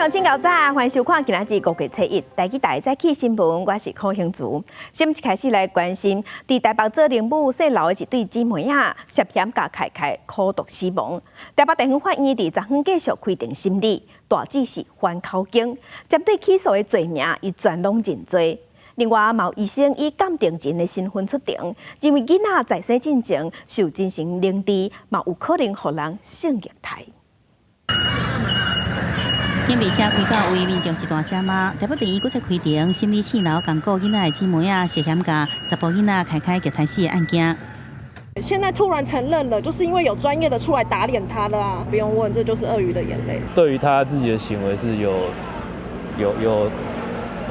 乡请到早，欢迎收看今仔日5月7日台记台早起新闻，我是柯兴竹。先一开始来关心，伫台北做灵母姓刘的一对姊妹啊，涉嫌甲凯凯苦毒死亡。台北地方法院伫昨昏继续开庭审理，大致是反口径，针对起诉的罪名，伊全拢认罪。另外，毛医生以鉴定人的身份出庭，认为囡仔在生进前受进行凌迟，嘛有可能互人性虐待。警备车开到位，民众是大声骂。台北地院搁再开庭，审理4楼公告囡仔的姊妹啊，涉嫌甲查甫囡仔凯凯虐待死的案件。现在突然承认了，就是因为有专业的出来打脸他了啊！不用问，这就是鳄鱼的眼泪。对于他自己的行为是有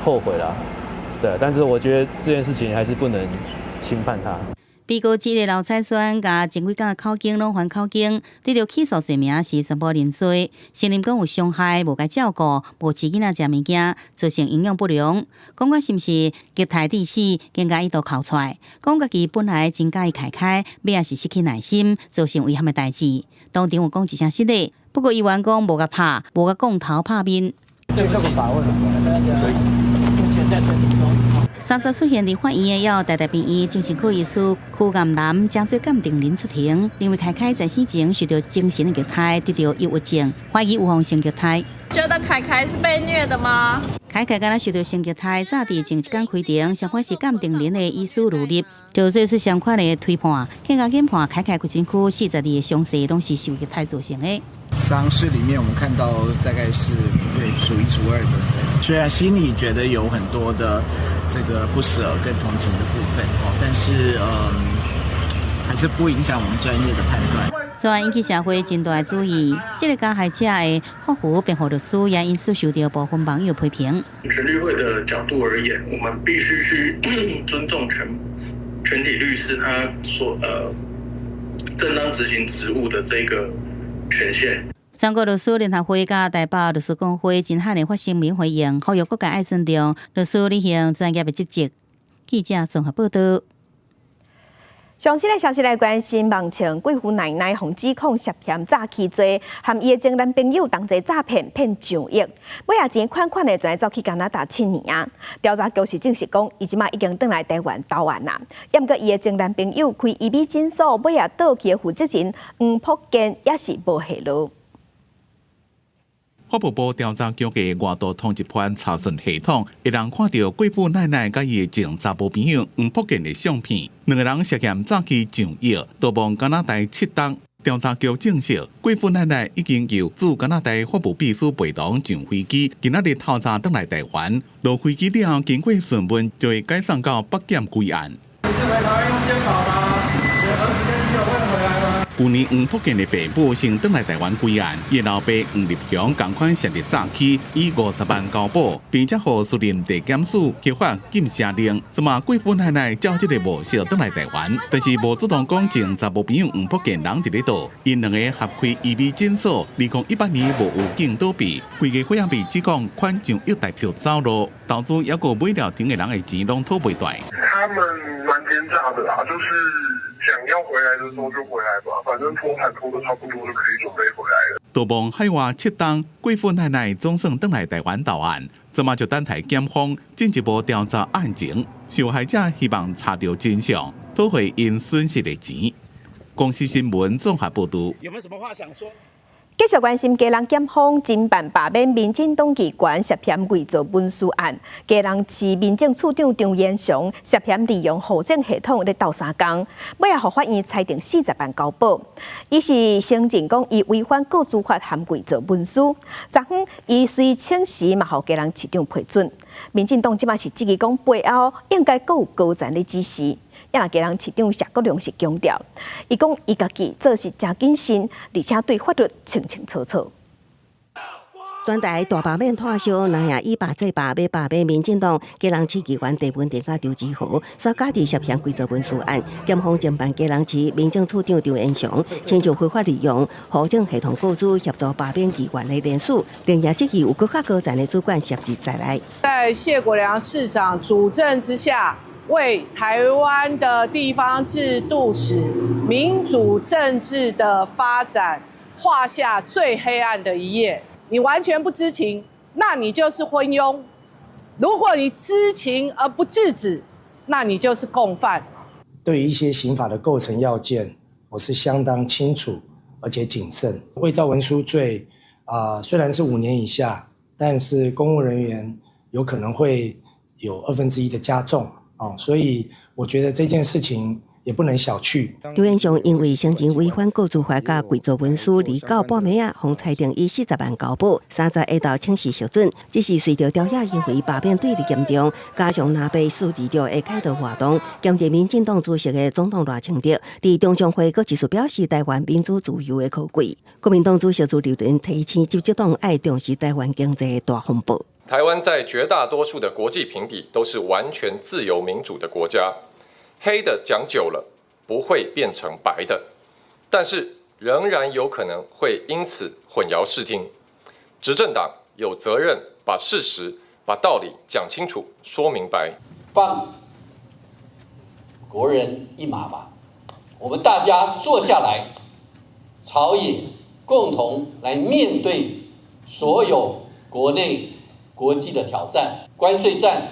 后悔啦，对，但是我觉得这件事情还是不能轻判他。被告这个刘彩轩甲前几天口径拢还口径，得到起诉罪名是全部认罪，承认讲有伤害、无该照顾、无饲囡仔食物件，造成营养不良。讲我是毋是虐待致死，更加伊都哭出来，讲家己本来真介意凯凯，尾也是失去耐心，造成遗憾的代志。当场有讲一声失礼，不过议员讲无甲拍，无甲讲头拍面。对这个法问，目前在审理中。3则出现伫法院的要台大病院精神科医师柯岩南将做鉴定人出庭，因为凯凯在死前受到精神的虐待，得到抑郁症，怀疑有方性虐待。觉得凯凯是被虐的吗？凯凯敢若受到性虐待，早伫前一天开庭，相关是鉴定人的医师如立，就做出相关的推判，更加研判凯凯骨身躯42个伤势拢是受虐待造成的。伤势里面，我们看到大概是对数1数2的。虽然心里觉得有很多的这个不舍跟同情的部分，但是还是不影响我们专业的判断。虽然引起社会真大的注意，这个加害者的法服辩护律师也因此受到部分网友批评。全律会的角度而言，我们必须去尊重全体律师他所正当执行职务的这个权限。全国律师联合会甲台北律师公会真罕的发声明回应，呼吁各界爱尊重律师履行专业的职责。记者综合报道。详细的消息来关心，目前贵妇奶奶洪指控涉嫌诈欺罪，和伊的前男朋友同齐诈骗上亿，尾也钱款的全走去加拿大7年啊。调查局是证实讲，伊即马已经回来台湾投案啦。不过伊的前男朋友开医美诊所，尾也倒去的负责人黄朴健也是无下落。法务部调查局的外道通缉班查询系统，会人看到贵妇奶奶甲伊的前查甫朋友黄朴健的相片，两个人涉嫌诈欺上亿，逃亡加拿大7档。调查局证实，贵妇奶奶已经由驻加拿大法务秘书陪同上飞机，今仔日透早返来台湾。落飞机了后，经过询问，就会改送到北检归案。你是回台湾用健保吗？你的儿子跟你有会回来吗？去年黄朴健的爸母先返来台湾归案，伊老爸黄立雄同款涉入诈欺，以50万交保，并且予私人地检署揭发禁声令。即马贵妇奶奶照这个模式返来台湾，但是无主动讲前查甫朋友黄朴健人伫咧倒，因两个合开医美诊所，2018年无有境倒闭，规个伙计只讲款上亿代票走路，投资也个买了停的人的钱拢讨袂大。他们蛮奸诈的啦，就是想要回来的时候就回来吧，反正拖盘拖的差不多就可以准备回来了。逃亡海外7档，贵妇奶奶总算返来台湾投案，即马就等待检方进一步调查案情。受害者希望查到真相，讨回因损失的钱。公司新闻综合报道。有没有什么话想说？继续关心基隆检方侦办罢免民进党议员涉嫌伪造文书案，基隆市民政处长张延祥涉嫌利用户政系统咧斗3工，尾也互法院裁定40万交保。伊是声称讲伊违反个资法含伪造文书，昨昏伊随请时嘛互基隆市长批准。民进党即马是质疑讲背后应该阁有高层咧指示。也基隆市长谢国良是强调，伊讲伊家己做事真谨慎，而且对法律清清楚楚。全台大罢免脱销，那也以罢制罢，要罢免民进党基隆市议员郑文定甲刘志豪所家己涉嫌伪造文书案，检方侦办基隆市民政处长张延祥，亲就非法利用户政系统构筑协助罢免议员的联署，并也质疑有更较高层的主管涉及在内。在谢国良市长主政之下，为台湾的地方制度史、民主政治的发展画下最黑暗的一页。你完全不知情，那你就是昏庸；如果你知情而不制止，那你就是共犯。对于一些刑法的构成要件，我是相当清楚而且谨慎。伪造文书罪虽然是5年以下，但是公务人员有可能会有1/2的加重所以我觉得这件事情也不能小觑。刘彦雄因为先前违反告诉法甲伪造文书离告半暝方裁定以40万交保，30下昼请示核准。只是随着调查因为罢免对立严重，加上南北4日的开导活动，兼着民进党主席的总统赖清德伫中常会阁一次表示台湾民主自由的可贵。国民党主席朱立伦提醒执政党爱重视台湾经济的大风暴。台湾在绝大多数的国际评比都是完全自由民主的国家。黑的讲久了不会变成白的，但是仍然有可能会因此混淆视听。执政党有责任把事实、把道理讲清楚、说明白。放国人一马吧，我们大家坐下来，朝野共同来面对所有国内、国际的挑战，关税战、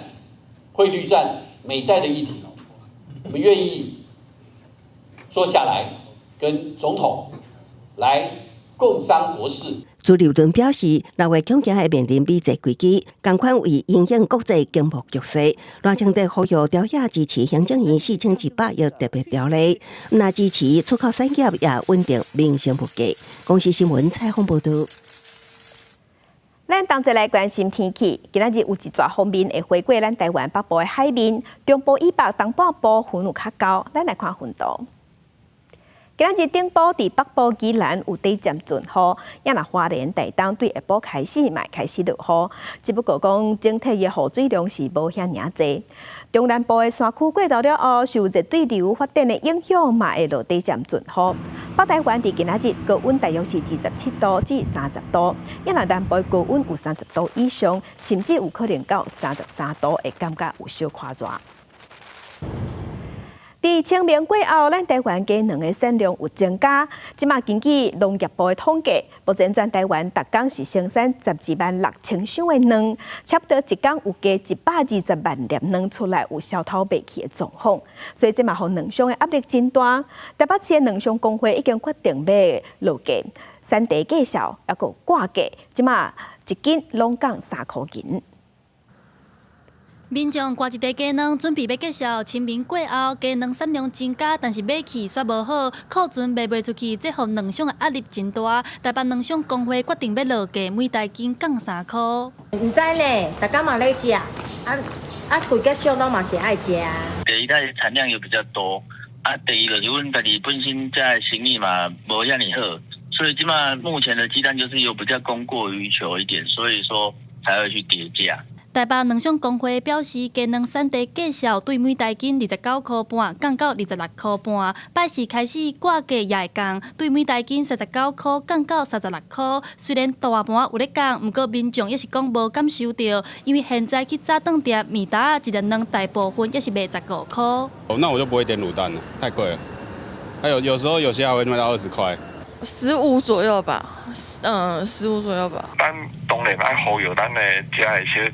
汇率战、美债的议题。我们愿意坐下来，跟总统来共商国事。朱立伦表示，6月恐惊会面临美债危机，同款为应应国际经贸局势，赖清德呼吁朝野支持行政院4100亿特别条例，那支持出口产业也稳定民生物价。公视新闻采访报道。咱同齐来关心天气。今仔日有一撮风面会飞过咱台湾北部的海面，中部以北东半部云有较高。咱来看云图。今仔日顶部伫北部宜兰有短暂阵雨，也若花莲台东对下晡开始嘛开始落雨，只不过讲整体的雨水量是无遐尔济。中南部的山区过渡了后，受热对流发展的影响，嘛会落短暂阵雨。北台湾伫今仔日高温大约是27度至30度，也若南部高温有30度以上，甚至有可能到33度，会感觉有小夸热。伫清明过后，咱台湾鸡卵的产量有增加。即马根据农业部的统计，目前全台湾逐工是生产126000箱的卵，差不多一工有加120万粒卵出来，有消透袂去的状况。所以即马互卵商的压力真大。台北市的卵商工会已经决定要落价，产地介绍还有挂价，即马一斤拢降3块银。民众挂一袋鸡卵，准备要介绍清明过后，鸡卵产量增加，但是买气煞无好，库存卖袂出去，这互卵商的压力真大。台北卵商工会决定要落价，每袋斤降3块。唔知呢，大家嘛咧食，规个商拢嘛是爱食啊。第一，它产量又比较多，第二个，阮家己本身在生意嘛无遐尼好，所以即马目前的鸡蛋就是有比较供过于求一点，所以说才会去跌价。台北卵商工会表示，鸡卵产地介绍对每袋斤29块半，降到26块半。拜四开始挂价也会降，对每袋斤39块，降到36块。虽然大盘有咧降，不过民众也是讲无感受到，因为现在去早顿店面搭一粒卵大部分也是卖15块。那我就不会点卤蛋了，太贵了。还有时候有些还会卖到20块。15左右吧，15左右吧。咱当然爱呼吁咱的遮的些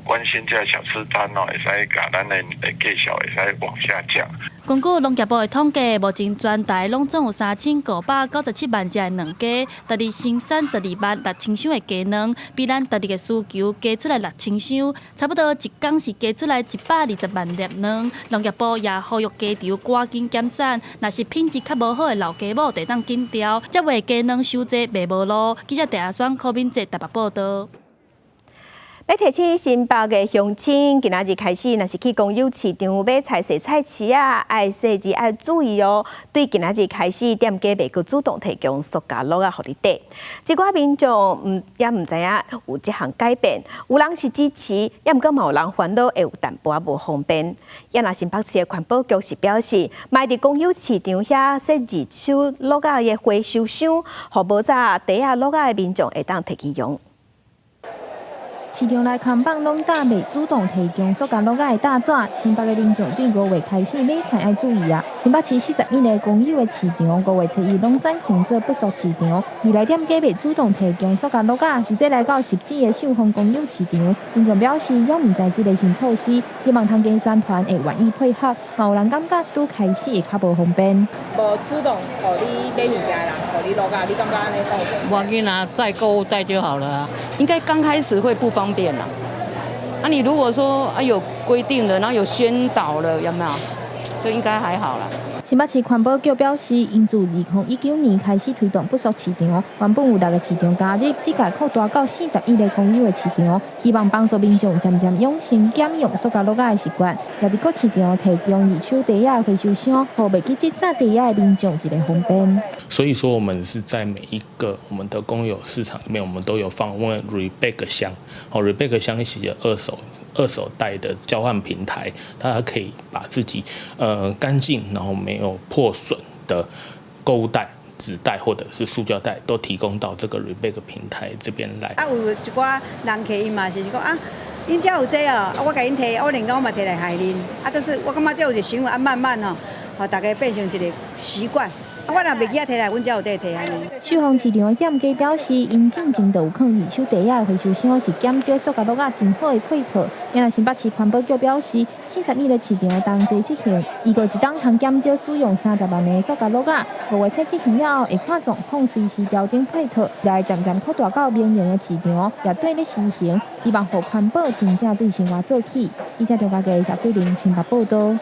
关心这小吃摊会使甲咱的介绍会使往下降。根据农业部的统计，目前全台拢总有3597万只的卵鸡，逐日生产12万6000箱的鸡卵，比咱逐日的需求加出来6000箱，差不多一工是加出来120万粒卵。农业部也呼吁鸡场赶紧减产，若是品质较无好的老鸡母，得当紧调，才为鸡卵收济袂无路。记者陈阿选柯敏哲台北报道。要提醒新北的乡亲，今仔日开始，若是去公有市场买菜、洗菜市啊，爱细致爱注意哦。对今仔日开始，店家袂阁主动提供塑胶袋啊，互你带。一寡民众也唔知影有这项改变，有人是支持，也毋过嘛有人烦恼会有淡薄仔无方便。也若新北市的环保局是表示，卖伫公有市场遐设二手袋仔的回收箱，互无早袋仔袋仔的民众会当摕去用。市场内看板拢打未主动提供塑胶落架的大纸，新北的民众对5月开始买菜要注意啊！新北市41个公有的市场5月初1拢转型做不属市场，未来店家未主动提供塑胶落架，实际来到10几个秀峰公有市场，民众表示要毋知这个新措施，希望摊家宣传会愿意配合，嘛有人感觉拄开始会较无方便。无主动互你买物件人，互你落架，你感觉安尼方便？我给拿再购物袋就好了啊。应该刚开始会不方便啦。你如果说有规定了，然后有宣导了，有没有？就应该还好啦。新北市环保局表示，因自2019年开始推动不属市场，原本有6个市场加入，只改扩大到41个公有的市场，希望帮助民众渐渐养成减用塑胶落架的习惯，也伫各市场提供二手地下回收箱，互袂去制造地下的民众一个方便。所以说，我们是在每一个我们的公有市场里面，我们都有放rebag 箱。rebag 箱是二手袋的交换平台，大家可以把自己干净然后没有破损的购物袋、纸袋或者是塑胶袋，都提供到这个 rebag 平台这边来。有一寡人客伊嘛是讲恁遮有这我甲恁摕，我连我嘛摕来害恁。就是我感觉这有一个想法，慢慢大家变成一个习惯。我若袂记摕来，阮遮有得摕安尼。秀峰市场的店家表示，因进前就有放二手地下回收箱，是减少塑胶落架真好的配套。因为新北市环保局表示，42个市场的同齐执行，1个一档通减少使用30万的塑胶落架。5月初执行了后，会看状况随时调整配套，来渐渐扩大到民营的市场，也对咧实行，希望互环保真正对生活做起。以上中华记者谢桂玲新北报道。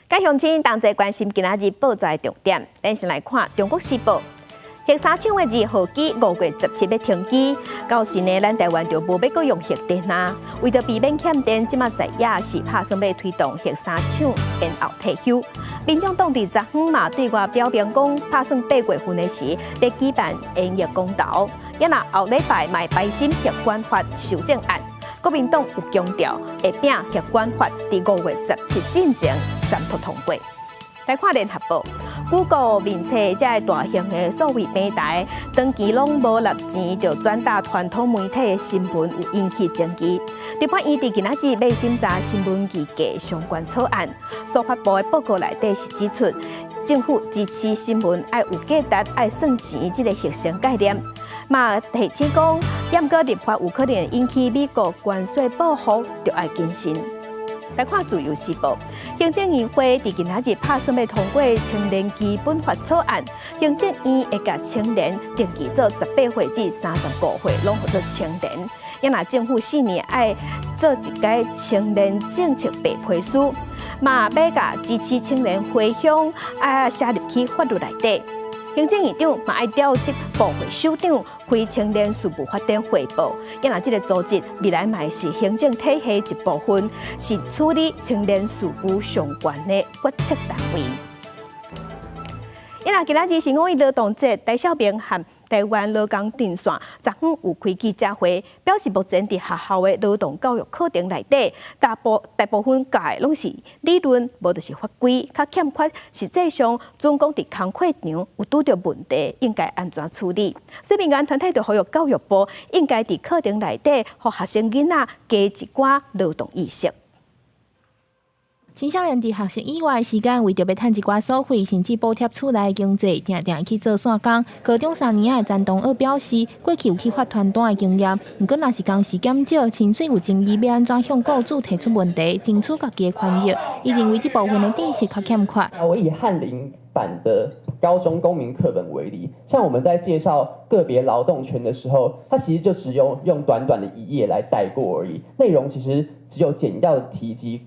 介乡亲同齐关心今仔日报纸的重点，咱先来看《中国时报》。核三厂的2号机5月17要停机，到时呢，咱台湾就无要搁用核电啊。为着避免欠电，即马在野是打算要推动核三厂延后退休。民众党伫昨昏嘛对外表明讲，打算8月份的时要举办延役公投，也若后礼拜卖摆审核管法修正案。国民党有强调会拼核管法伫5月17进前三读通过。来看联合报，Google 面册这大型的数位平台，长期拢无纳钱，就转达传统媒体的新闻，有引起争议。立法院伫今仔日要审查新闻议价相关草案，司法部的报告内底是指出，政府支持新闻爱有价值、爱算钱这个核心概念。嘛提醒讲，严格立法有可能引起美国关税报复，就要谨慎。来看自由时报，行政院会伫今仔日打算要通过青年基本法草案，行政院会甲青年定期做18岁至35岁，拢叫做青年。也若政府4年爱做一届青年政策白皮书，嘛要甲支持青年回乡爱写入去法律内底。行政院长嘛爱调集部会首长开青年事务发展汇报，因为这个组织未来嘛是行政体系一部分，是处理青年事务相关的决策单位。因为今仔日是5月劳动节，戴孝明和台湾劳工阵线昨昏有开记者会，表示目前伫学校的劳动教育课程内底，大部分教的拢是理论，无就是法规，较欠缺实际上准讲伫工课场有拄着问题，应该安怎处理。所以民间团体就呼吁教育部应该伫课程内底，互学生囡仔加一寡劳动意识。青少年伫学习以外时间，为着要趁一寡所费，甚至补贴厝内经济，定定去做散工。高中3年的陈东二表示，过去有去发传单的经验，毋过若是工时减少，薪水有争议，要安怎向雇主提出问题，争取家己的权益？伊认为这部分的知识较欠缺。我以翰林版的高中公民课本为例，像我们在介绍个别劳动权的时候，它其实就只用短短的1页来带过而已，内容其实只有简要的提及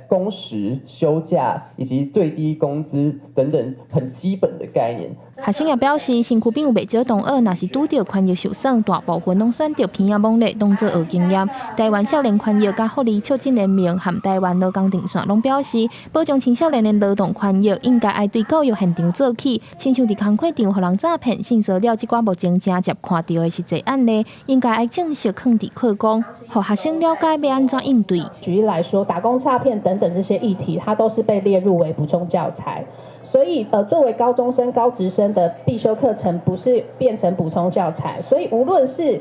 工时、休假以及最低工资等等很基本的概念。学生也表示，身躯边有袂少同学，若是拄到权益受损，大部分拢选择偏网络当做学经验。台湾少年权益甲福利促进联盟和台湾劳工阵线拢表示，保障青少年的劳动权益，应该爱对教育现场做起，亲像伫工课场互人诈骗、性骚扰这寡目前正接看到的实际案例，应该爱正式放伫课纲，互学生了解要安怎应对。举例来说，打工诈骗等等这些议题，它都是被列入为补充教材，所以作为高中生、高职生的必修课程，不是变成补充教材，所以无论是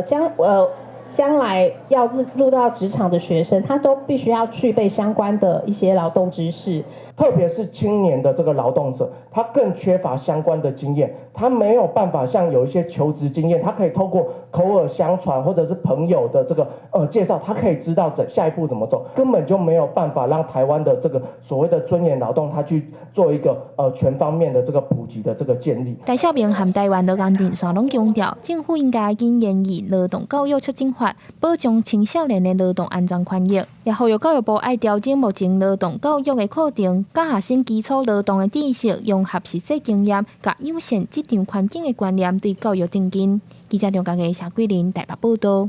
将将来要入到职场的学生，他都必须要具备相关的一些劳动知识。特别是青年的这个劳动者，他更缺乏相关的经验，他没有办法像有一些求职经验，他可以透过口耳相传或者是朋友的这个介绍，他可以知道下一步怎么走，根本就没有办法让台湾的这个所谓的尊严劳动，他去做一个全方面的这个普及的这个建立。戴孝明和台湾劳工电线拢强调，政府应该建议劳动教育促进法，保障青少年的劳动安全权益，也呼吁教育部爱调整目前劳动教育的课程。教学生基础劳动的知识，融合实际经验，甲友善职场环境的观念，对教育定根。记者梁家嘅夏桂林台北报道。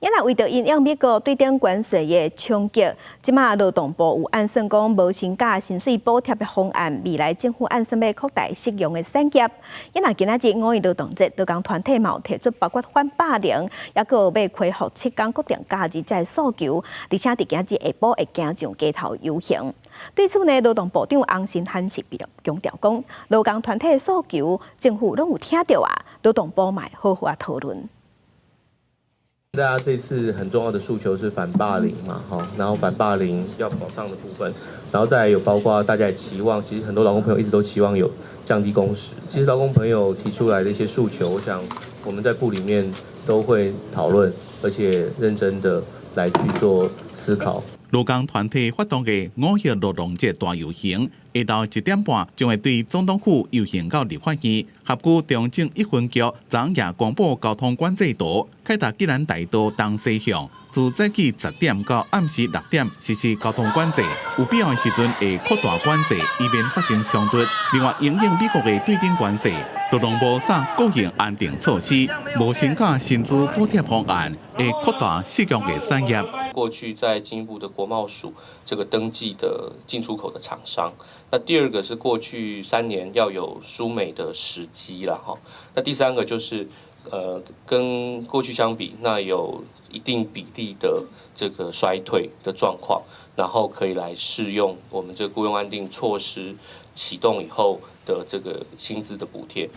因为为着因应美国对顶关税的冲击，即马劳动部有按算讲无薪假薪水补贴的方案，未来政府按算要扩大适用的产业。因为今仔日5月劳动节，劳工团体嘛有提出包括反霸凌，也佫要恢复7天固定假日这诉求，而且伫今日下晡会行上街头游行。对此呢，劳动部长洪新汉是强调讲，劳工团体的诉求，政府拢有听到啊，劳动部嘛好好讨论。大家这次很重要的诉求是反霸凌嘛，然后反霸凌要保障的部分，然后再来有包括大家也期望，其实很多劳工朋友一直都期望有降低工时。其实劳工朋友提出来的一些诉求，我想我们在部里面都会讨论，而且认真的来去做思考。劳工团体发动的5月劳动节大游行，下晝1點半將會對總統府遊行到立法院，合據中正1分局昨夜公布交通管制圖，開達吉蘭大道東西向，自早起10點到暗時6點實施交通管制，有必要的時陣會擴大管制，以免發生衝突。另外，因應美國的對頂關稅，勞動部撒各項安定措施，無薪假薪資補貼方案會擴大適用的產業。過去在經濟部的國貿署這個登記的進出口的廠商，那第二個是過去3年要有輸美的時機啦，那第三個就是跟過去相比，那有一定比例的這個衰退的狀況，然後可以來適用我們這個僱傭安定措施啟動以後的這個薪資的補貼。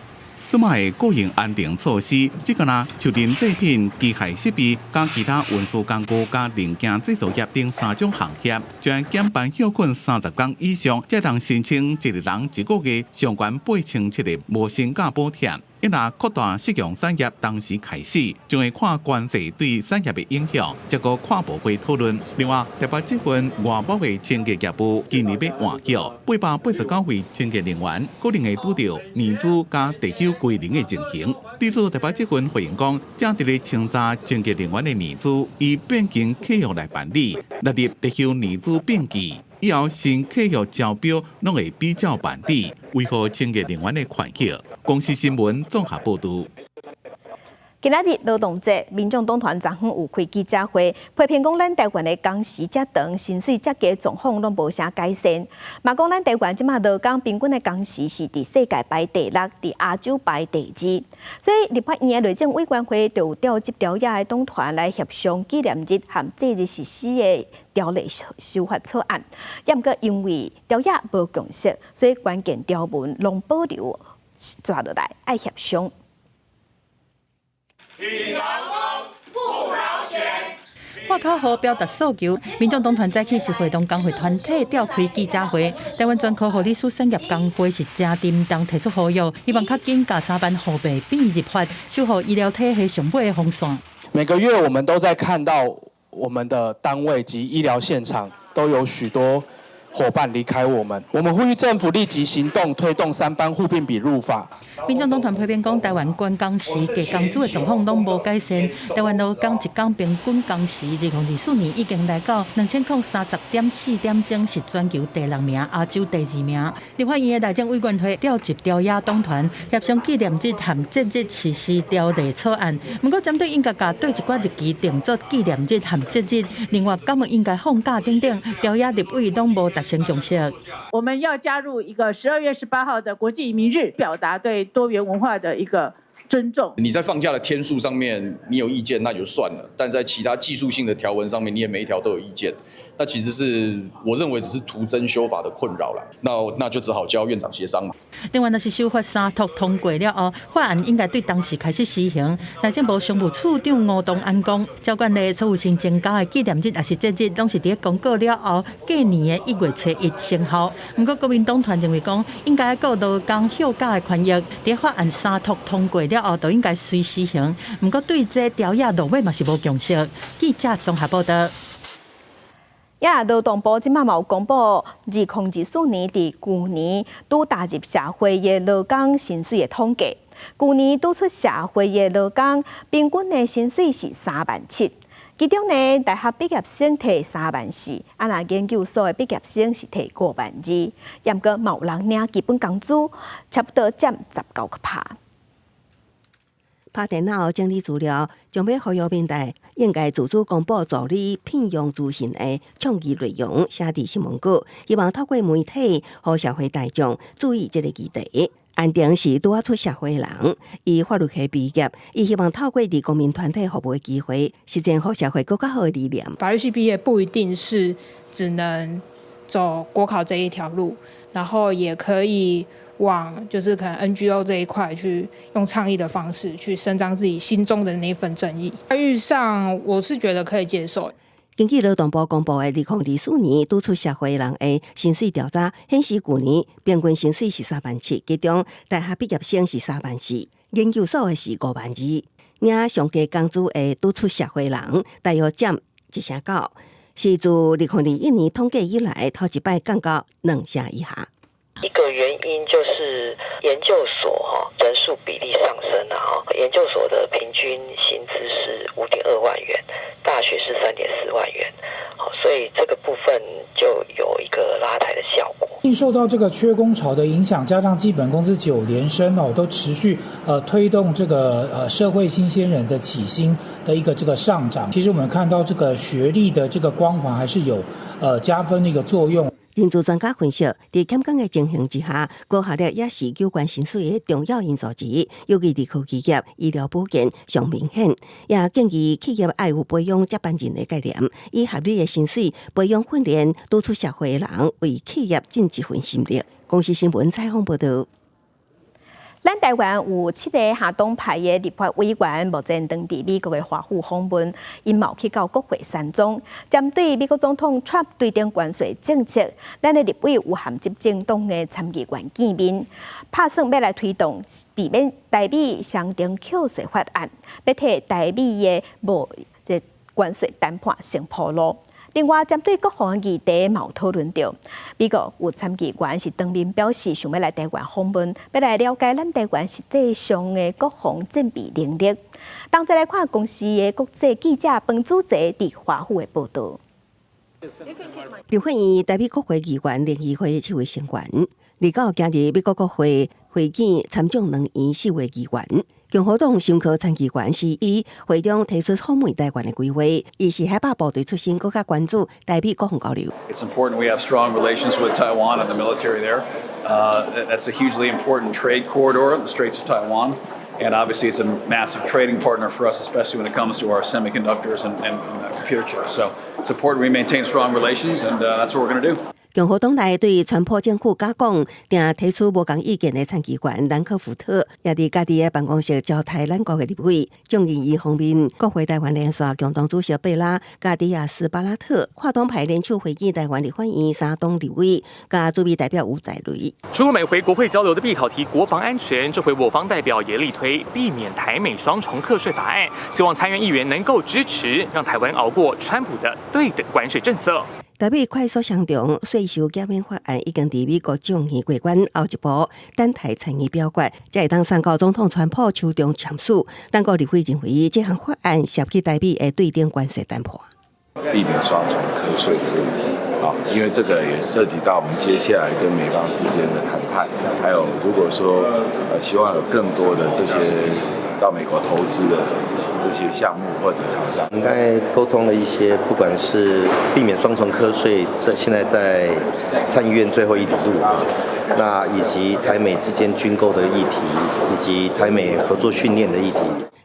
即賣個人安定措施，即個啦，像電製品、機械設備、加其他運輸工具、加零件製造業等3種行業，將減辦休困30天以上，才能申請一個人1個月相關8,700的無薪假補貼。一旦擴大適用產業，當時開始，將會看關稅對產業的影響，結果跨部會討論。另外，台北這份外包的清潔業務今年要換繳889位清潔人員，可能會拄到年資加地休歸零的情形。對此，台北這份回應講，正在清查清潔人員的年資，以變更契約來辦理，納入地休年資變期。以後新契約招標攏會比較辦理，維護清潔人員的權益。公視新聞綜合報道。今仔日勞動節，民眾黨團昨昏有開記者會，批評講咱台灣的工時遮長、薪水遮低狀況攏無啥改善。嘛講咱台灣即馬勞工平均的工時是佇世界排第6，佇亞洲排第2。所以立法院的內政委員會就有調集調野的黨團來協商紀念日和節日實施的條例修法草案。也毋過因為調野無共識，所以關鍵條文攏保留，抓落來愛協商。外口河表達訴求，民眾黨團早起是會同工會團體召開記者會。台灣專科護理師產業工會是正叮當提出呼籲，希望較緊加3萬護備變入法，守護醫療體系上尾的風扇。每個月我們都在看到我們的單位及醫療現場都有許多伙伴離開我們呼籲政府立即行動，推動3班護病比入法。民眾黨團批評講，台灣觀光時加工資的狀況攏無改善，台灣勞工一天平均工時2024年已經來到2030.4點鐘，是全球第6名，亞洲第2名。立法院的內政委員會調集調野黨團協商紀念日和節日實施條例草案，不過針對應該對一寡日期定做紀念日和節日，另外敢有應該放假等等，調野立委攏無達成共識。我們要加入一個12月18號的國際移民日，表達對多元文化的一個尊重。你在放假的天数上面你有意见那就算了，但在其他技术性的条文上面，你也每一条都有意见，那其实是我认为只是徒增修法的困扰了。那就只好交院长协商嘛。另外，若是修法三读通过了后，法案应该对当时开始施行。内政部商务处长吴东安讲，照管的所有新增加的纪念日也是节日，拢是伫公告了后，过年的1月初1生效。不过，国民党团认为讲，应该顾劳工休假的权益，伫法案三读通过了后，就应该随施行。不过，对这条野路尾嘛是无共识。记者综合报道。劳动部即马嘛有公布，2024年伫旧年拄踏入社会的劳工薪水的统计。旧年拄出社会的劳工平均的薪水是37000，其中呢，大学毕业生摕34000，若研究所的毕业生是摕52000，也毋过嘛有人领基本工资，差不多占19%。拍电脑整理资料，将要呼吁民代应该自主公布助理聘用资讯的倡议内容，写伫新闻稿，希望透过媒体和社会大众注意这个议题。安定是拄出社会的人，伊法律系毕业，伊希望透过伫公民团体服务的机会，实践互社会更加好的理念。法律系毕业不一定是只能走国考这一条路，然后也可以往就是可能 NGO 这一块去用倡议的方式去伸张自己心中的那份正义。法律上我是觉得可以接受。根据劳动部公布的2024年拄出社会人的薪水调查显示，去年平均薪水是37000，其中大学毕业生是34000，研究所的是52000，领上加工资的拄出社会人大约占1.9%，是自2021年统计以来头一摆降到2%以下。一个原因就是研究所人数比例上升了研究所的平均薪资是5.2万元，大学是3.4万元，所以这个部分就有一个拉抬的效果。受到这个缺工潮的影响，加上基本工资9连升都持续推动这个社会新鲜人的起薪的一个这个上涨。其实我们看到这个学历的这个光环还是有加分的一个作用。人资专家分析，在欠工的情形之下，高学历也是有关薪水的重要因素之一，尤其在科技业、医疗保健上明显。也建议企业爱有培养接班人的概念，以合理的薪水培养训练拄出社会的人，为企业尽一份心力。公司新闻采访报道。咱台湾有7个下党派的立法委员，目前当伫美国的华府访问，因mau去到国会山庄，针对美国总统 Trump 对顶关税政策，咱的立委有含执政党的参议员见面，打算要来推动避免台美相争扣税法案，要替台美的关税谈判先铺路。另外，针对各项议题，嘛有讨论到，美国有参议员是当面表示，想要来台湾访问，要来了解咱台湾实际上的各项政备能力。同再来看公司的国际记者彭祖哲伫华府的报道。刘慧仪代表国会议员联谊会7位成员，29今日美国国会会见参众两院4位议员。共和党新科参议员是以会中提出访问台湾的规划，伊是海豹部队出身，更加关注台美各项交流。It's important we have strong relations with Taiwan and the military there. That's a hugely important trade corridor, the Straits of Taiwan. And obviously, it's a massive trading partner for us, especially when it comes to our semiconductors and computer chips. So it's important we maintain strong relations, and that's what we're going to do. 共和党内对川普政府假讲，定提出无共意见的参议员兰克福特，也伫家己的办公室招待咱国的立委。众议院方面，国会台湾联线共同主席贝拉、加迪亚斯巴拉特，跨党派联手会见台湾立法院3党立委，加驻美代表吴岱雷。除了每回国会交流的必考题国防安全，这回我方代表也力推避免台美双重课税法案，希望参院议员能够支持，让台湾熬过川普的对等关税政策。台美快速相同税收减免法案已经伫美国众议过关后一步，等待参议表决，才会当送到总统川普手中签署。咱国立委认为，这项法案涉及台美的对顶关税谈判，避免双重课税的问题。因为这个也涉及到我们接下来跟美方之间的谈判，还有如果说希望有更多的这些到美国投资的这些项目或者厂商。应该沟通了一些，不管是避免双重课税，现在在参议院最后一里路，那以及台美之间军购的议题，以及台美合作训练的议题。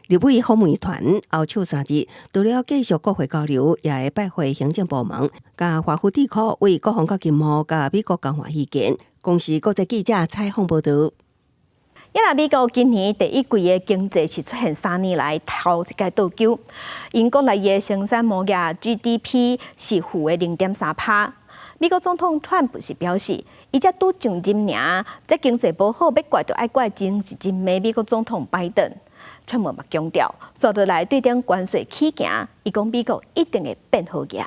立委访问团后手3日，除了继续国会交流，也会拜会行政部门，甲华府智库为国防甲经贸甲美国交换意见。公司国际记者采访报道。因为美国今年第一季的经济是出现3年来头一届倒救，因国内的生产毛业 GDP 是负的0.3%。美国总统川普是表示，伊才拄上任尔，这经济不好，要怪就爱怪前一任的美国总统拜登。川普嘛强调，接落来对点关税起行，伊讲美国一定会变好个。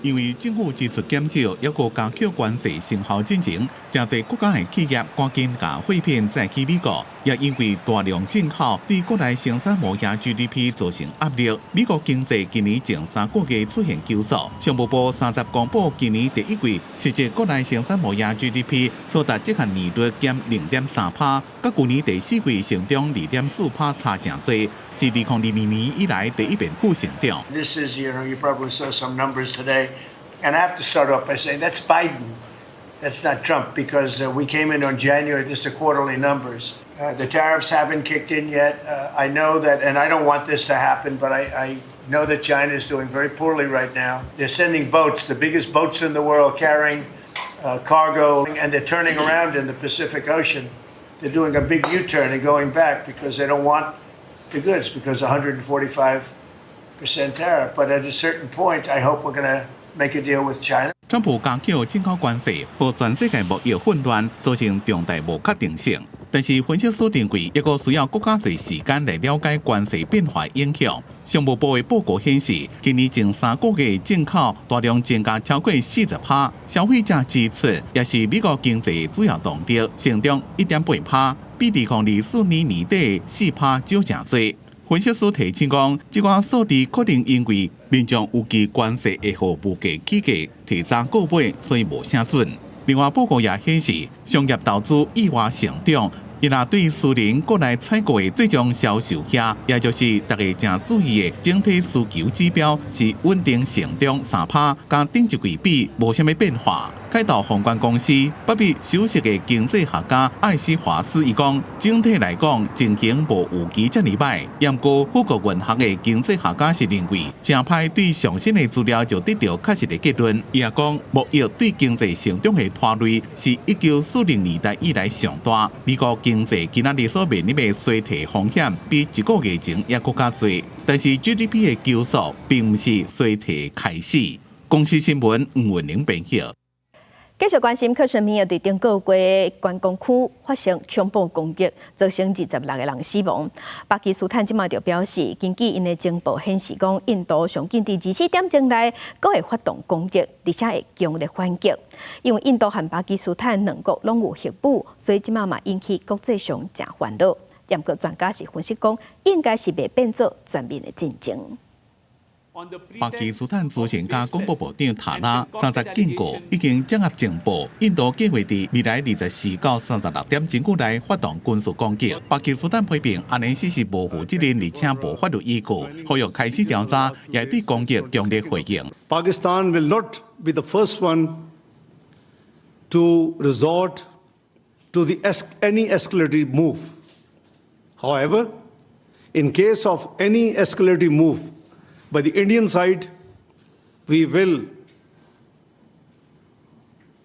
因为政府支出减少，要个加强关税成效进程，真侪国家的企业赶紧把货品载去美国，也因为大量进口对国内生产毛业 GDP 造成压力。美国经济今年前3个月出现收缩，商务部30公布今年第一季实际国内生产毛业 GDP 初达这项年率减0.3%，甲去年第4季成长2.4%差真多，是2022年以来第一遍负成长。This is, you probably saw some numbers today. And I have to start off by saying that's Biden. That's not Trump because we came in on January. This is quarterly numbers. The tariffs haven't kicked in yet. I know that, and I don't want this to happen, but I know that China is doing very poorly right now. They're sending boats, the biggest boats in the world, carrying cargo, and they're turning around in the Pacific Ocean. They're doing a big U-turn and going back because they don't want the goods because 145% tariff. But at a certain point, I hope we're going to make a deal with China. 川普加强进口关税，和全世界贸易混乱，造成重大无确定性。但是分析师认为，一个需要国家侪时间来了解关税变化影响。商务部的报告显示，今年前3个月进口大量增加超过40%，消费者支出也是美国经济主要动力，成长1.8%，比2024年年底4%少真多。分析师提醒讲，这款数字可能因为民众有期关税会互物价起价提早购买，所以无啥准。另外，报告也显示，商业投资意外成长，伊若对私人国内采购的最终销售额，也就是大家正注意的整体需求指标是稳定成长3%，甲顶一季比无啥物变化。凯道宏观公司北美首席的经济学家艾斯华斯伊讲，整体来讲情形无预期遮尔歹。不过，富国银行的经济学家是认为，正派对上新的资料就得到确实的结论。伊也讲，贸易对经济成长的拖累是1940年代以来上大。美国经济今仔日所面临的衰退风险比1个月前也更加多，但是 GDP 的收缩并不是衰退开始。公司新闻吴文玲编辑。继续关心，克什米尔伫顶个月观光区发生恐怖攻击，造成26个人死亡。巴基斯坦即马就表示，根据因的情报显示，讲印度上近伫24点钟内，阁会发动攻击，而且会强烈反击。因为印度和巴基斯坦两国拢有核武，所以即马嘛引起国际上真烦恼。不过专家是分析讲，应该是袂变做全面的战争。巴基斯坦资讯加广播部长塔拉30日警告，已经掌握情报，印度计划在未来24到36点钟内发动军事攻击。巴基斯坦批评安尼是无负责任，而且无法律依据，呼吁开始调查，也对攻击强烈回应。Pakistan will not be the first one to resort to any escalating move. However, in case of any escalating move by the Indian side, we will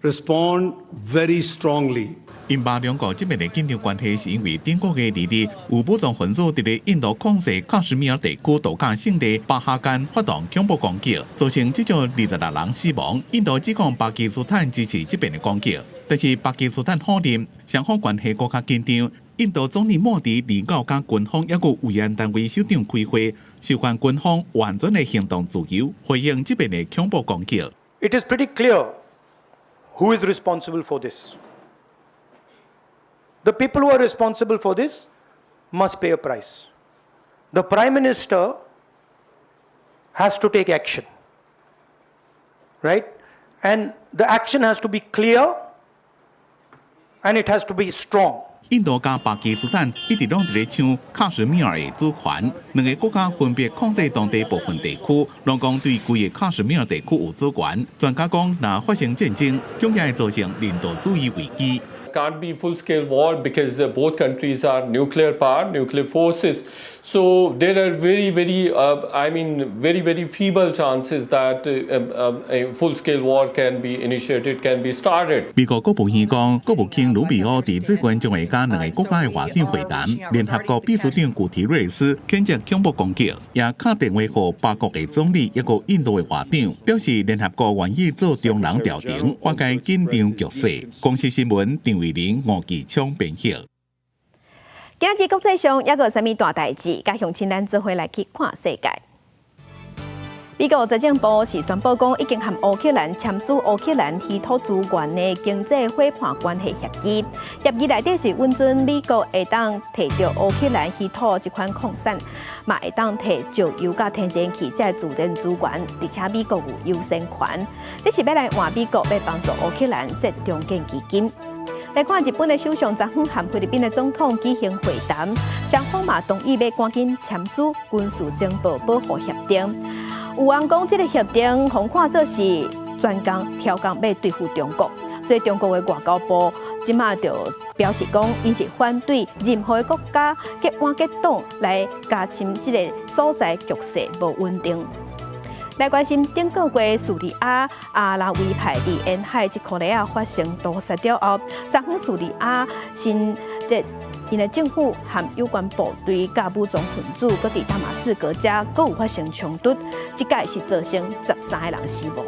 respond very strongly. 印巴两国这边的紧张关系，是因为顶个月2日有武装分子伫咧印度控制喀什米尔地区度假胜地巴哈干发动恐怖攻击，造成至少26人死亡。印度指控巴基斯坦支持这边的攻击，但是巴基斯坦否认，双方关系更加紧张。印度总理莫迪29甲军方抑有维安单位首长开会，授权军方完全的行动自由，回应这边的恐怖攻击。It is pretty clear who is responsible for this. The people who are responsible for this must pay a price. The Prime Minister has to take action, right? And the action has to be clear and it has to be strong. 印度加巴基斯坦一直拢伫咧抢喀什米尔的主权，两个国家分别控制当地部分地区，拢讲对规个喀什米尔地区有主权。专家讲，若发生战争，恐怕会造成人道主义危机。Can't be full-scale war because both countries are nuclear power, nuclear forces. So there are very feeble chances that a full-scale war can be initiated, can be started. 美国国务院讲，国务卿卢比奥伫最近将会甲两个国家的外长会谈。联合国秘书长古提瑞斯谴责恐怖攻击，也打电话给巴国的总理一个印度的外长，表示联合国愿意做中人调停，化解紧张局势。公司新闻张伟玲、吴继昌编写。今日国际上还有啥物大代志？加向请咱做伙来去看世界。美国财政部是宣布讲，已经和乌克兰签署乌克兰稀土资源的经济伙伴关系协议。协议内底是允准美国会当摕到乌克兰稀土这款矿产，嘛会当摕石油甲天然气这自然资源，而且美国有优先权。这是要来换美国要帮助乌克兰设中建基金。来看日本的首相昨昏和菲律宾的总统举行会谈，双方嘛同意要赶紧签署军事情报保护协定。有人讲，这个协定互看作是专工挑工要对付中国，所以中国的外交部即马就表示讲，伊是反对任何国家结党结党来加深这个所在局势无稳定。来关心顶个月叙利亚阿拉维派伫沿海一库里亚发生屠杀了后，昨昏叙利亚新因的政府和有关部队甲武装分子，搁伫大马士革遮搁有发生冲突，即届是造成13个人死亡。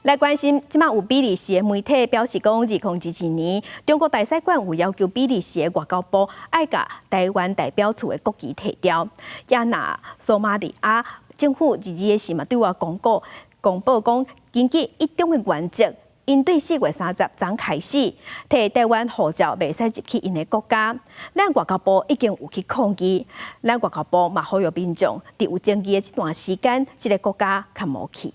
来关心，即马有比利时的媒体表示讲，2021年中国大使馆有要求比利时的外交部爱甲台湾代表处的国旗摕掉。也那索马利亚政府日的时嘛对我公布讲，根据一中的原则，因对4月30日开始，摕台湾护照袂使入去因的国家。咱外交部已经有去抗议，咱外交部嘛呼吁民众伫有争议的这段时间，这个国家较无去。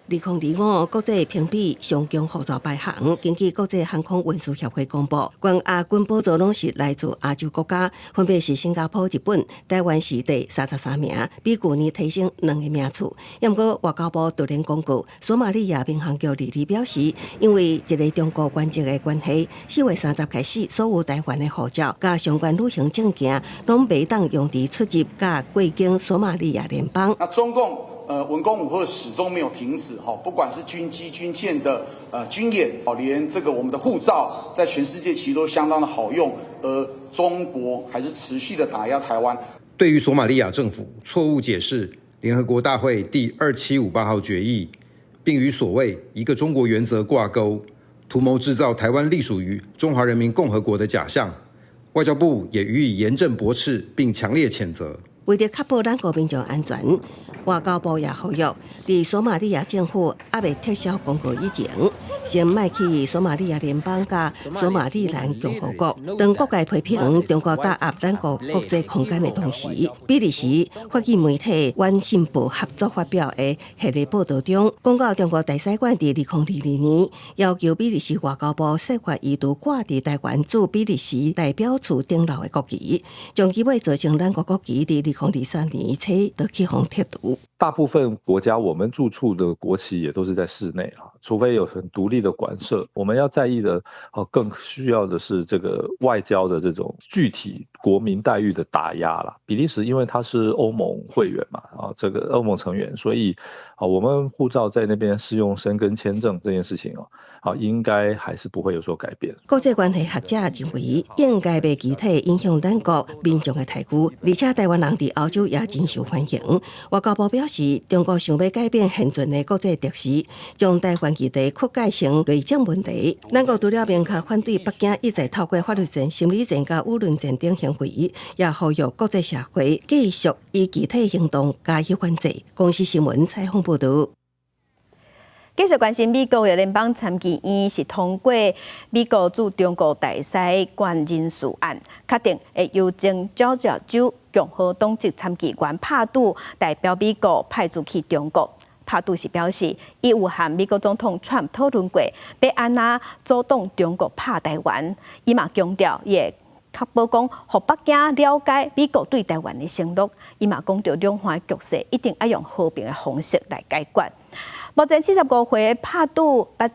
2025国际评比上强护照排行，根据国际航空运输协会公布，全亚军宝座拢是来自亚洲国家，分别是新加坡、日本、台湾是第33名，比去年提升2个名次。不过外交部突然公告，索马利亚民航局表示，因为一个中国原则的关系，4月30开始，所有台湾的护照加相关旅行证件，拢袂当用伫出入加过境索马利亚联邦。那中共文攻武吓始终没有停止哈，不管是军机、军舰的军演，连这个我们的护照在全世界其实都相当的好用，而中国还是持续的打压台湾。对于索马利亚政府错误解释联合国大会第2758号决议，并与所谓一个中国原则挂钩，图谋制造台湾隶属于中华人民共和国的假象，外交部也予以严正驳斥，并强烈谴责。为了确保咱国民众安全，外交部也呼吁，伫索马利亚政府还未撤销公告以前，先卖去索马利亚联邦甲索马利兰共和国。当各界批评中国打压咱国国际空间的同时，比利时法语媒体《晚信报》合作发表的系列报道中，讲到中国大使馆伫2022年要求比利时外交部设法移除挂伫台湾驻比利时代表处顶楼的国旗，将其会造成咱国国旗伫2023年初就去互剔除。大部分国家我们住处的国旗也都是在室内啊，除非有很独立的馆舍。我们要在意的更需要的是这个外交的这种具体国民待遇的打压啦。比利时因为它是欧盟会员嘛，这个欧盟成员，所以我们护照在那边适用申根签证这件事情应该还是不会有所改变。国际关系学者认为，应该袂具体影响咱国民众的态度，而且台湾人伫欧洲也真受欢迎。外交部表示，中国想要改变现存的国际特势，将台湾议题扩改成内政问题。咱国除了明确反对北京一再透过法律战、心理战甲舆论战等行为，也呼吁国际社会继续以具体行动加以反制。公司新闻采访报道。继续关心美国的联邦参议院是通过美国驻中国大使馆人事案，确定会由前乔治亚州共和党籍参议员帕杜代表美国派驻去中国。帕杜是表示，伊有和美国总统川普讨论过，要安怎阻挡中国拍台湾。伊嘛强调，伊会确保讲，互北京了解美国对台湾的承诺。伊嘛讲到，两岸局势一定要用和平的方式来解决。目前75岁的帕杜捌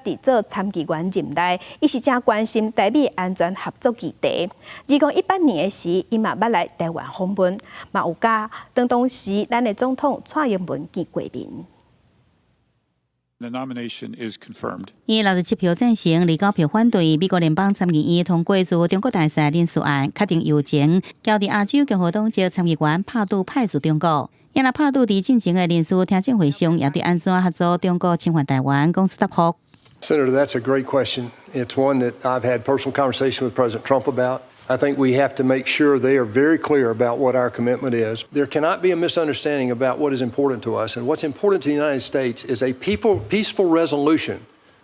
伫做参议员任内，伊是真关心台美安全合作议题。2018年的时，伊嘛捌来台湾访问，嘛有甲当时咱的总统蔡英文见过面。The nomination is confirmed. 以67票赞成、29票反对，美国联邦参议院通过自中国大厦人事案，确定由前交伫亚洲共和党籍参议员帕杜派驻中国。因那帕杜伫进前的人事听证会上，也对安怎合作中国侵犯台湾讲出答复。Senator, that's a great question. It's one that I've had personal conversation with President Trump about. I think we have to make sure they are very clear about what our commitment is. There cannot be a misunderstanding about what is important to us. And what's important to the United States is a peaceful resolution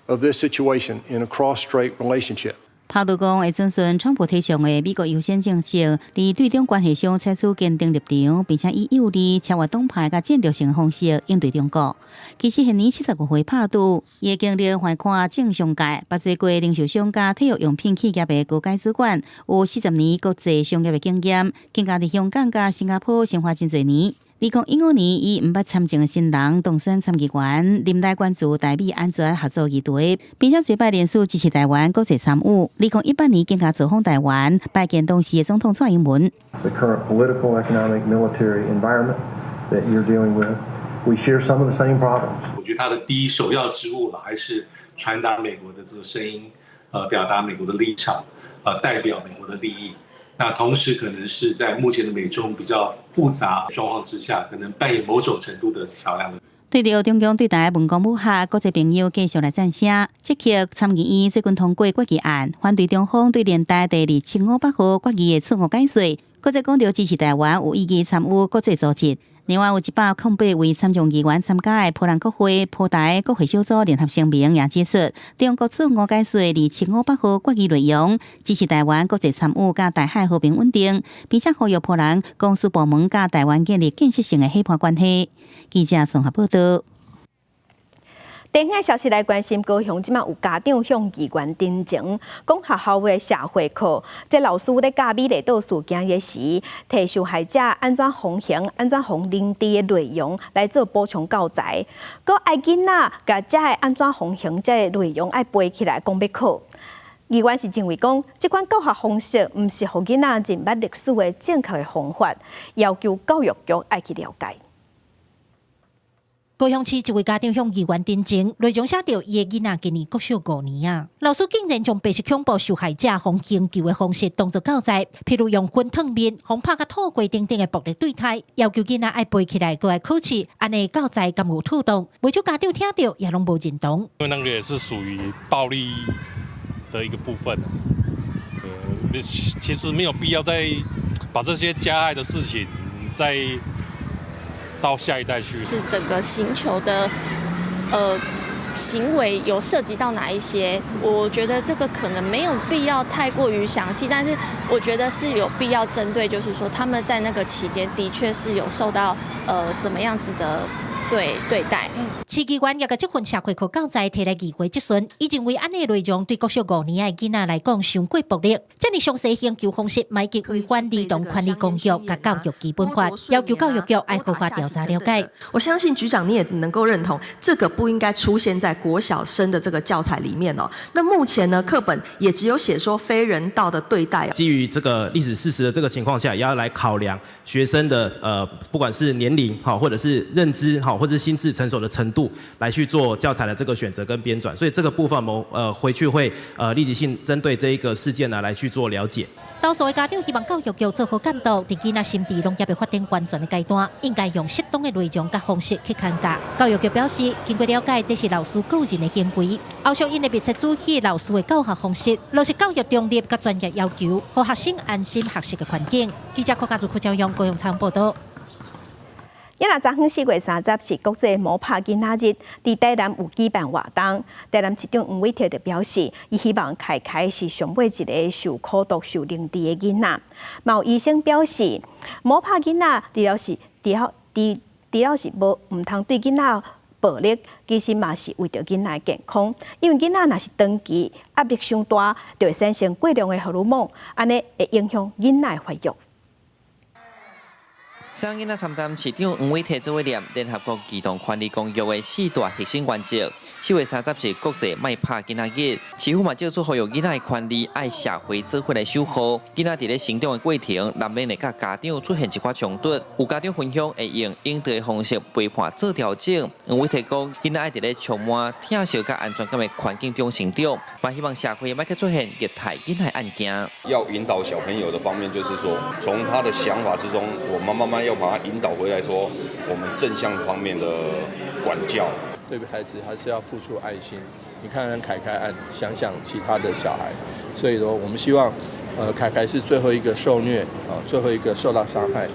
of this situation in a cross-strait relationship. 帕杜讲会遵循川普提倡的美国优先政策，伫对中关系上采取坚定立场，并且以有利超越党派甲战略性方式应对中国。其实现年75岁帕杜，伊经历环看政商界，捌做过零售商甲体育用品企业的高阶主管，有40年国际商业的经验，更加伫香港甲新加坡生活真侪年。2015年，伊毋捌参政的新人当选参议员，任内关注台美安全合作议题，并且最摆连续支持台湾国际参与。2018年更加造访台湾，拜见当时的总统蔡英文。The current political, economic, military environment that you're dealing with, we share some of the same problems. 我觉得他的第一首要之务还是传达美国的这个声音，表达美国的立场，代表美国的利益。那同时，可能是在目前的美中比较复杂状况之下，可能扮演某种程度的桥梁的。对着中共对台文攻武吓，国际朋友继续来赞声。这期参议院最近通过决议案，反对中方对联台第275号决议的错误解说，国际讲到支持台湾有意义参与国际组织。另外有108位参众议员参加的波兰国会葡台国会小组联合声明也指出，中国错误解说275号决议内容，支持台湾国际参与甲台海和平稳定，并且呼吁波兰公司部门甲台湾建立建设性的伙伴关系。记者综合报道。电影消息来关心，高雄即马有家长向议员陈情，讲学校的社会课，即老师咧教美丽岛事件的时，提受害者安怎防刑、安怎防凌迟的内容来做补充教材，佮爱囡仔甲遮的安怎防刑这个内容爱背起来，讲要考。议员是认为讲，这款教学方式毋是互囡仔认捌历史的正确的方法，要求教育局爱去了解。高雄市一位家长向议员陈情，内容写到伊的囡仔今年国小5年啊，老师竟然将白色恐怖受害者防刑求的方式当作教材，譬如用棍烫面、互拍甲吐过等等的暴力对待，要求囡仔爱背起来，过来考试，安尼教材敢有妥当？不少家长听到也拢无认同。因为那个也是属于暴力的一个部分，其实没有必要再把这些加害的事情再到下一代去。是整个刑求的行为有涉及到哪一些？我觉得这个可能没有必要太过于详细，但是我觉得是有必要针对，就是说他们在那个期间的确是有受到怎么样子的对待。市议员也把这份社会课教材摕来议会质询，伊认为安尼内容对国小5年的囡仔来讲伤过暴力，这样详细刑求方式乃及违反儿童权利公约甲教育基本法，要求教育局爱合法调查了解。我相信局长你也能够认同，这个不应该出现在国小生的这个教材里面哦。那目前呢，课本也只有写说非人道的对待。基于这个历史事实的这个情况下，也要来考量学生的不管是年龄好，或者是认知好，或者是心智成熟的程度，来去做教材的这个选择跟编纂。所以这个部分我们回去会立即性针对这一个事件呢来去做了解。多数的家长希望教育局做好监督，在囡仔心智农业的发展完全的阶段，应该用适当的内容甲方式去看教。教育局表示，经过了解，这是老师个人的行为，后续因会密切注意老师的教学方式，落实教育中立甲专业要求，让学生安心学习的环境。记者柯家族赵阳高雄采访报道。昨日昨昏4月30是国际摸拍囡仔日，伫台南有举办活动。台南市长黄伟哲就表示，伊希望开是上尾一个受苦毒、受凌迟的囡仔。嘛有医生表示，摸拍囡仔除了除了是唔通对囡仔暴力，其实嘛是为着囡仔健康，因为囡仔若是长期压力伤大，就会产生过量的荷尔蒙，安尼会影响囡仔发育。生囡仔参担市长黄伟摕做为念联合国儿童权利公约的4大核心原则。4月30是国际卖拍囡仔日，市府嘛借出呼吁囡仔的权利，爱社会做伙来守护。囡仔伫咧成长的过程，难免会甲家长出现一寡冲突，有家长分享会用应对的方式陪伴做调整。黄伟摕讲，囡仔爱伫咧充满疼惜甲安全感的环境中成长，嘛希望社会莫去出现虐待囡仔案件。要引导小朋友的方面，就是说从他的想法之中，我们慢慢要把他引导回来，说我们正向方面的管教。对孩子还是要付出爱心。你看看凯凯案，想想其他的小孩，所以说我们希望，凯凯是最后一个受虐啊，最后一个受到伤害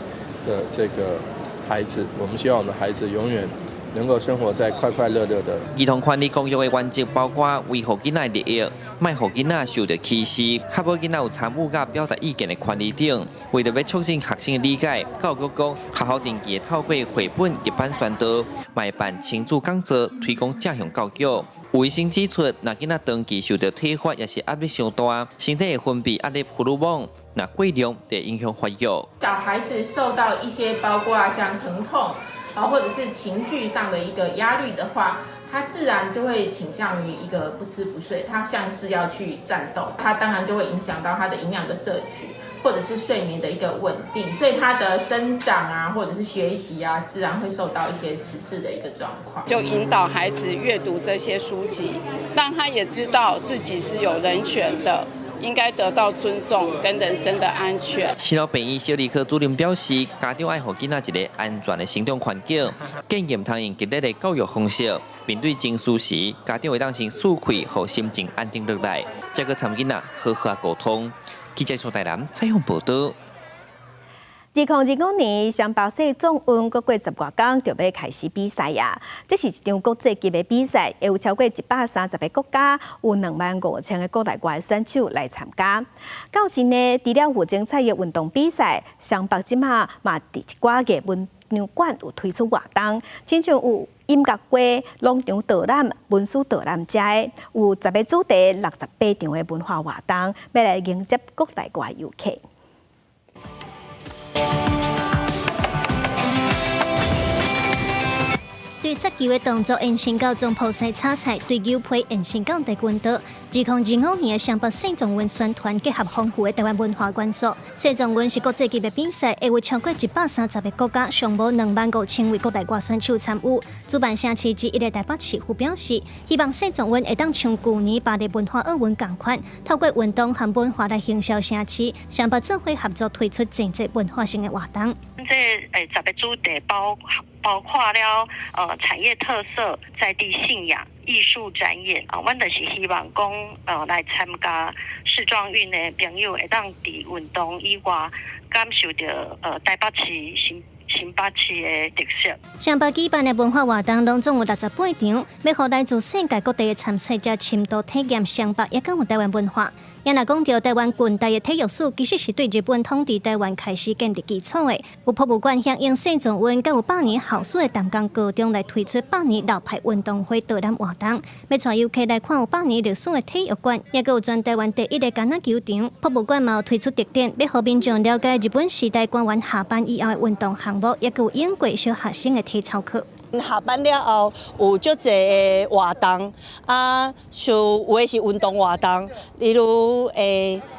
的这个孩子。我们希望我们的孩子永远能够生活在快快乐乐的。儿童权利公约的原则包括维护囡仔利益，莫让囡仔受到歧视，确保囡仔有参与甲表达意见的权利等。为着要促进学生的理解，教育局讲学校定期透过绘本、日版宣导，卖办亲子讲座，推广正向教育。有医生指出，若囡仔长期受到体罚，也是压力伤大，身体会分泌压力荷尔蒙，那过量就影响发育。小孩子受到一些包括像疼痛，或者是情绪上的一个压力的话，他自然就会倾向于一个不吃不睡，他像是要去战斗，他当然就会影响到他的营养的摄取，或者是睡眠的一个稳定，所以他的生长啊，或者是学习啊，自然会受到一些迟滞的一个状况。就引导孩子阅读这些书籍，让他也知道自己是有人权的。应该得到尊重跟人身的安全。市立病院小儿科主任表示，家长爱给囡仔一个安全的成长环境，建议唔通用激烈的教育方式。面对情绪时，家长会当先疏开，让心情安定落来，再去参囡仔好好沟通。记者苏台南采访报道。2025年双北市总运阁过10多天就要开始比赛呀！这是一场国际级的比赛，会有超过130个国家，有25000个国内外选手来参加。到时呢，除了有精彩的运动比赛，双北即马嘛伫一寡个文场馆有推出活动，亲像有音乐会、农场导览、文书导览这的，有10个主题、68场的文化活动，要来迎接国内外游客。对杀球的动作，延伸到中埔西炒菜；对牛皮延伸到台湾岛。2025年的双北市总运宣传结合丰富的台湾文化元素。市总运是国际级的比赛，会有超过130个国家，上无25000位国内外选手参与。主办城市之一的台北市府表示，希望市总运会当像去年巴黎文化奥运同款，透过运动和文化来行销城市。双北政府合作推出真济文化性的活动。这10个主题包括了产业特色、在地信仰、艺术展演啊，阮就是希望讲来参加世壮运的朋友会当伫运动以外感受到台北市新北市的特色。双北举办的文化活动当中有68场，要让来自世界各地的参赛者深度体验双北也跟有台湾文化。也若讲到台湾近代的体育史，其实是对日本统治台湾开始建立基础的。有博物馆响应市总运，甲有100年校史的淡江高中来推出100年老牌运动会导览活动，要带游客来看有100年历史的体育馆，也有全台湾第一个橄榄球场。博物馆嘛有推出特典，要让民众了解日本时代官员下班以后的运动项目，也有英国小学生的体操课。下班了后有足侪活动啊，像有的是运动活动，例如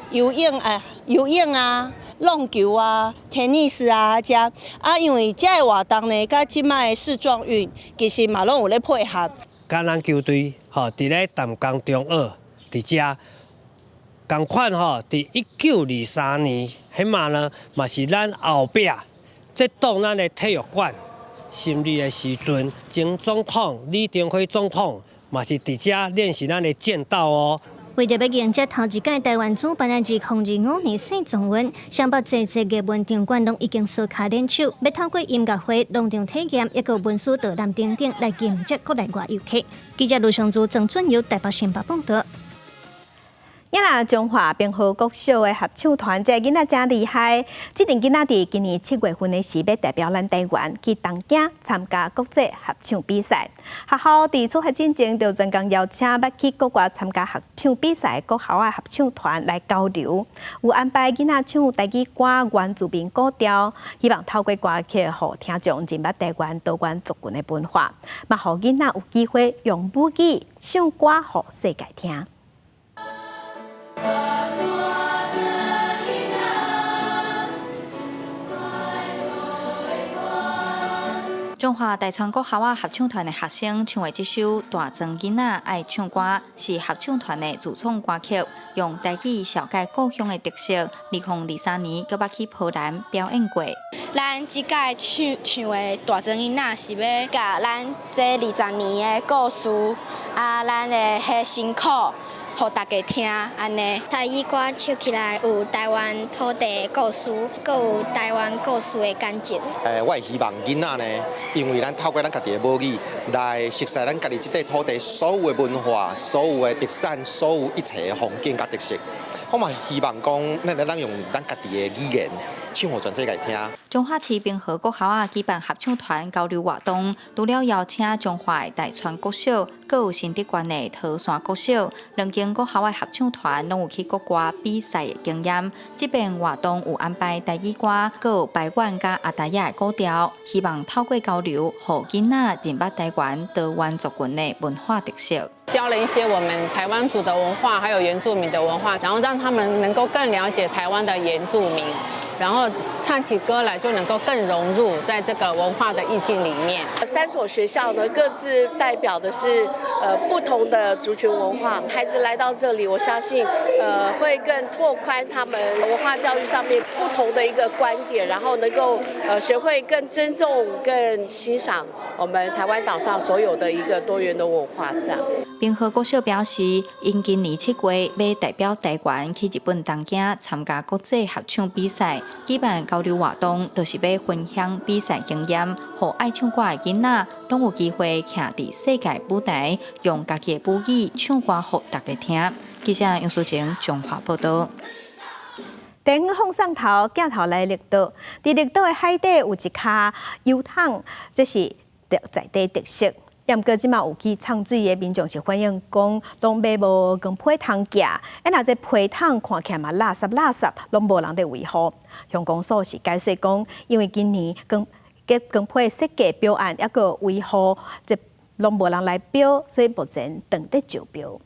游泳啊、浪球啊、tennis啊这啊，因为这个活动呢，甲即摆的世壮运其实嘛拢有咧配合。橄榄球队伫咧淡江中学伫遮，同款伫1923年，迄嘛呢嘛是咱后壁这栋咱的体育馆。成立的时阵，前总统李登辉总统嘛是伫遮练习咱的剑道哦。为着要迎接头一届台湾主办的2025年市总运，双北济个文场馆拢已经烧卡练手，要透过音乐会、农场体验，一个文书导览等等来迎接国内外游客。记者卢尚珠、郑俊友台北新报报道。也那中华编号国小的合唱团，这囡仔真厉害。这阵囡仔伫今年7月份的时要代表咱台湾去东京参加国际合唱比赛。学校伫出发之前就专工邀请要去国外参加合唱比赛的国校的合唱团来交流，有安排囡仔唱台语歌、原住民古调，希望透过歌曲，互听众认捌台湾多元族群的文化，嘛，互囡仔有机会用母语唱歌，互世界听。中华大川国校合唱团的学生唱的这首《大庄囡仔爱唱歌》，是合唱团的自创歌曲，用台语小解故乡的特色。2023年，佮捌去波兰表演过。咱即届唱的《大庄囡仔》是要甲咱这20年的故事，咱的迄辛苦，互大家听安尼。台语歌唱起来有台湾土地的故事，佮有台湾故事的感情。我希望囡仔呢，因为咱透过咱家己的母语来熟悉咱家己这块土地所有的文化、所有的特产、所有一切的风景甲特色。我嘛希望讲，咱用咱家己的语言唱互全世界听。中华市滨河国校举办合唱团交流活动，除了邀请中华的大川国小，佮有新竹县的桃山国小，两间国校的合唱团拢有去国外比赛的经验。这边活动有安排台语歌，佮有排湾甲阿达亚的古调，希望透过交流，互囡仔认捌台湾多元族群的文化特色。教了一些我们台湾族的文化，还有原住民的文化，然后让他们能够更了解台湾的原住民，然后唱起歌来就能够更融入在这个文化的意境里面。3所学校呢，各自代表的是不同的族群文化。孩子来到这里，我相信会更拓宽他们文化教育上面不同的一个观点，然后能够学会更尊重、更欣赏我们台湾岛上所有的一个多元的文化。这样。滨河国小表示，因今年7月要代表台湾去日本东京参加国际合唱比赛，举办交流活动，就是要分享比赛经验，让爱唱歌的囡仔拢有机会徛伫世界舞台，用家己的母语唱歌给大家听。记者杨淑晴中华报道。电影放上头，镜头来绿岛，伫绿岛的海底有一卡油桶，这是在地特色。不过，即马有去唱水的民众是反映讲，拢买无跟批桶架，若这批桶看起来嘛垃圾，拢无人伫维护。乡公所是解释讲，因为今年跟批设计标案抑个维护，这拢无人来标，所以目前等得招标。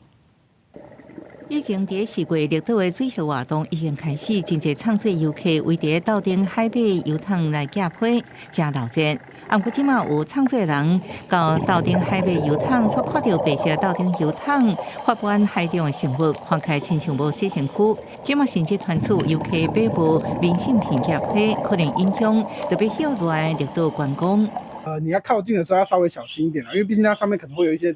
疫情伫4月，绿岛的水上活动已经开始，真侪唱水游客围伫岛顶海底油桶来架批，真闹热。不过，即马有唱水人到岛顶海底油桶所看到白色岛顶油桶发满海中的生物，看起来亲像无洗身躯。即马甚至传出游客买无明信片架批，可能影响特别热爱绿岛观光。你要靠近的时候要稍微小心一点，因为毕竟它上面可能会有一些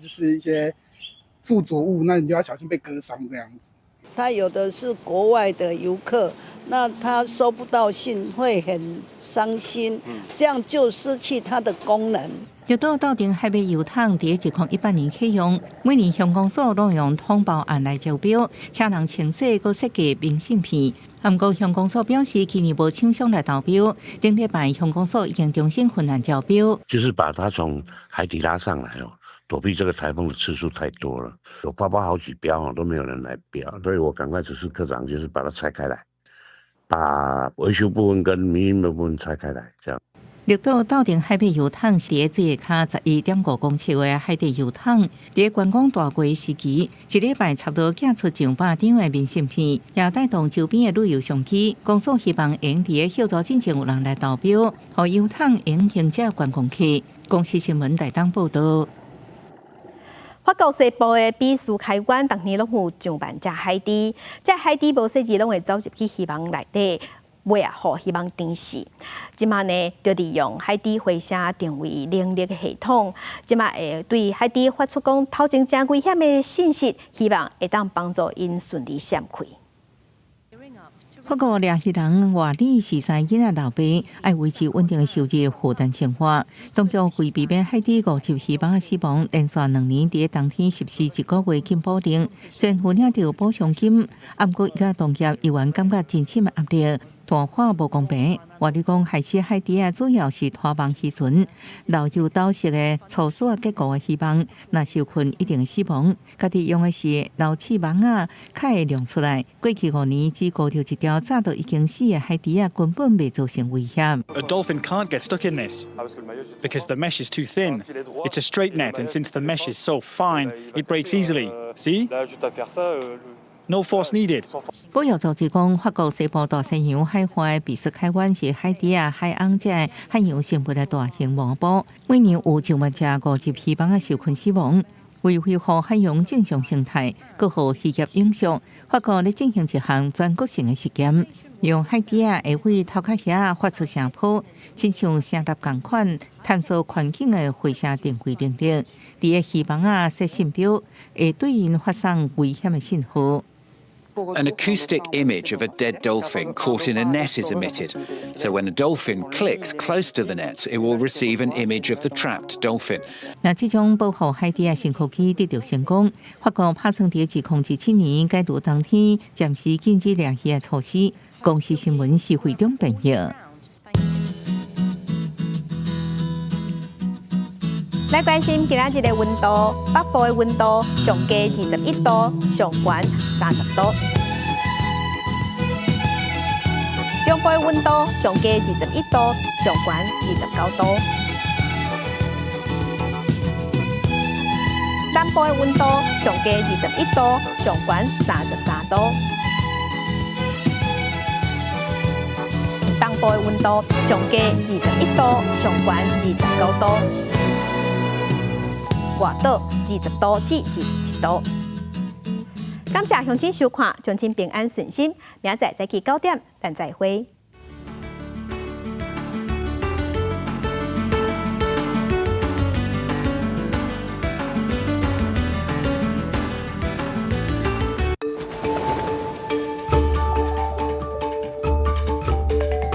附着物，那你就要小心被割伤这样子。他有的是国外的游客，那他收不到信会很伤心，这样就失去它的功能。绿岛岛顶海尾油桶伫2018年启用，每年乡公所拢用通报案来招标，请人清洗佮设计明信片。不过乡公所表示，今年无厂商来投标，顶礼拜乡公所已经重新混案招标，就是把它从海底拉上来哦。躲避这个台风的次数太多了，有发包好几标都没有人来标，所以我赶快指示科长，就是把它拆开来，把维修部分跟民营的部分拆开来，这样。绿岛岛顶海底油桶是在水下11.5公尺的海底油桶，在观光大过时期，一礼拜差不多寄出上百张的明信片，也带动周边的旅游商机。公所希望用伫秀早进前有人来投标，让油桶用行者观光客。公司新闻台东报道。法国西部的比斯开馆，逐年拢有上万只海猪，这海猪无细日拢会走入去希望内底，尾互希望电视。即马呢，就利用海猪回声定位能力系统，即马会对海猪发出讲头前真危险的信息，希望会当帮助因顺利闪开。不过，掠鱼人外里是生囡仔老爸，爱维持稳定的收入负担生活。当局为避免海底50鱼帮死亡，连续2年伫冬天实施1个月禁捕令，虽然有领到补偿金，不过伊个同业依然感觉真深的压力。大话无公平，话你讲害死海底主要是拖网渔船，老有岛式的粗疏结构的渔网，若受困一定死亡。家己用的是老刺网较会亮出来。过去5年只搞到一条早都已经死的海底根本未造成危险。A dolphin can't get stuck in this because the mesh is too thin. It's a straight net, and since the mesh is so fine, it breaks easily. See? No force needed. 保育组织讲，法国西部大西洋海岸比斯海湾是海底海岸这海洋生物的大型网捕，每年有上万只50鱼帮受困死亡。为恢复海洋正常生态，各互渔业永续，法国咧进行一项全国性的实验，用海底会为头壳遐发出声波，亲像声纳共款，探索环境的回声定位能力。伫个鱼网设信标，会对因发送危险的信号。An acoustic image of a dead dolphin caught in a net is emitted. So when a dolphin clicks close to the net, it will receive an image of the trapped dolphin. 那这种保护海底新科技得到成功，法国拍算伫2017年解除当天暂时禁止掠鱼的措施。公司新闻是非常重要。来关心今仔日的温度，北部的温度上低21度，上悬30度；中部的温度上低21度，上悬29度；南部的温度上低21度，上悬33度；东部的温度上低21度，上悬29度。外岛20度至27度。感谢乡亲收看，乡亲平安顺心。明仔载早起9点，咱再会。